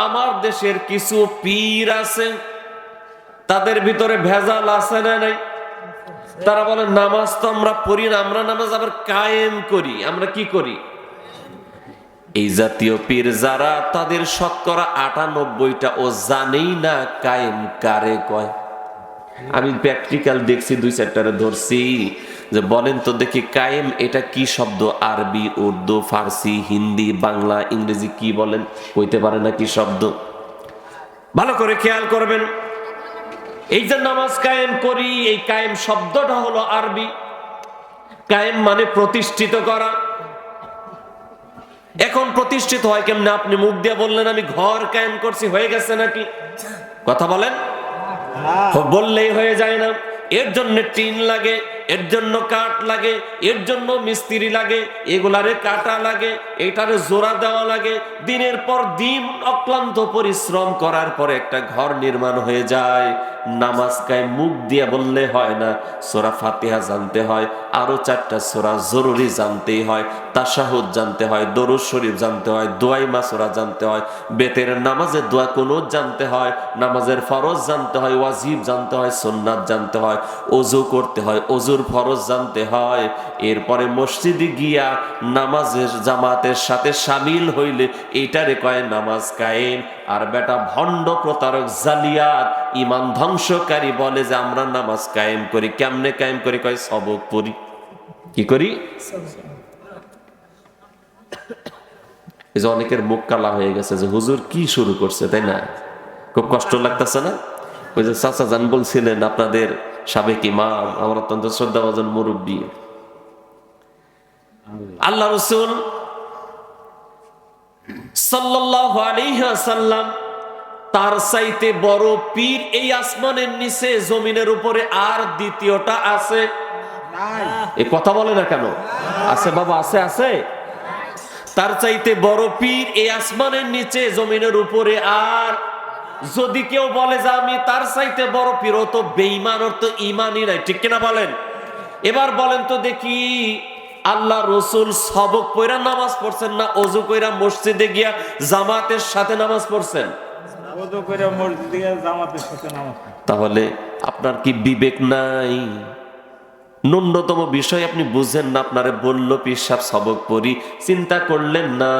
আমার দেশের কিছু পীর আছে, তাদের ভিতরে ভেজাল আছে না নাই? তারা বলে নামাজ তো আমরা পড়ি না, আমরা নামাজ আবার কায়েম করি। আমরা কি করি? এই জাতীয় পীর যারা, তাদের শতকরা ৯৮টা ও জানেই না কায়েম কারে কয়। আমি প্র্যাকটিক্যাল দেখছি, ২-৪টারে ধরছি যে বলেন তো দেখি কায়েম এটা কি শব্দ? আরবি, উর্দু, ফার্সি, হিন্দি, বাংলা, ইংরেজি কি বলেন? কইতে পারে না কি শব্দ? ভালো করে খেয়াল করবেন। এই যে নামাজ কায়েম করি, এই কায়েম শব্দটা হলো আরবি। কায়েম মানে প্রতিষ্ঠিত করা। এখন প্রতিষ্ঠিত হয় কেমনে? আপনি মুখ দিয়ে বললেন আমি ঘর কায়েম করছি, হয়ে গেছে নাকি? কথা বলেন। বললেই হয়ে যায় না। এর জন্য টিন লাগে, এর জন্য কাঠ লাগে, এর জন্য মিস্ত্রি লাগে, এগুলারে কাটা লাগে, এটারে জোড়া দেওয়া লাগে। দিনের পর দিন অক্লান্ত পরিশ্রম করার পরে একটা ঘর নির্মাণ হয়ে যায়। নামাজ কায়েম মুখ দিয়ে বললে হয় না, সূরা ফাতিহা জানতে হয়, আরো 4টা সূরা জরুরি জানতেই হয়, তাশাহুদ জানতে হয়, দরুদ শরীফ জানতে হয়, দোয়াই মাসুরা জানতে হয়, বেতের নামাজের দোয়া কুনুত জানতে হয়, নামাজের ফরজ জানতে হয়, ওয়াজিব জানতে হয়, সুন্নাত জানতে হয়, ওযু করতে হয়, ওযুর ফরজ জানতে হয়। এরপরে মসজিদে গিয়া নামাজের জামাতের সাথে শামিল হইলে এইটারে কয় নামাজ কায়েম। আর বেটা ভণ্ড প্রতারক জালিয়াত ঈমান ধ্বংসকারী বলে যে আমরা নামাজ কায়েম করি। কেমনে কায়েম করি? কয় সবক পড়ি। কি করি? এই যে অনেকের মুখ কালা হয়ে গেছে যে হুজুর কি শুরু করছে, তাই না? খুব কষ্ট লাগতেছে না? ওই যে চাচা জান বলছিলেন আপনাদের সাবেক ইমাম, আমার অত্যন্ত শ্রদ্ধাভাজন মুরব্বী, আল্লাহ রাসূল সাল্লাল্লাহু আলাইহি ওয়াসাল্লাম, তার চাইতে বড় পীর এই আসমানের নিচে জমিনের উপরে আর দ্বিতীয়টা আছে? এই কথা বলে না কেন? আছে বাবা, আছে, আছে। তার চাইতে বড় পীর এই আসমানের নিচে জমিনের উপরে আর যদি কেউ বলে যে আমি তার চাইতে বড় পীর, ও তো বেঈমান, ওর তো ঈমানই নাই। ঠিক কিনা বলেন? এবার বলেন তো দেখি, আল্লাহ রসুল সবক পয়রা নামাজ পড়ছেন না ওযু কইরা মসজিদে গিয়া জামাতের সাথে নামাজ পড়ছেন? ওযু কইরা মসজিদে গিয়া জামাতের সাথে নামাজ। তাহলে আপনার কি বিবেক নাই? ন্যূনতম বিষয় আপনি বুঝেন না? আপনারে বলল পীর সাহেব সবক পড়ি, চিন্তা করলেন না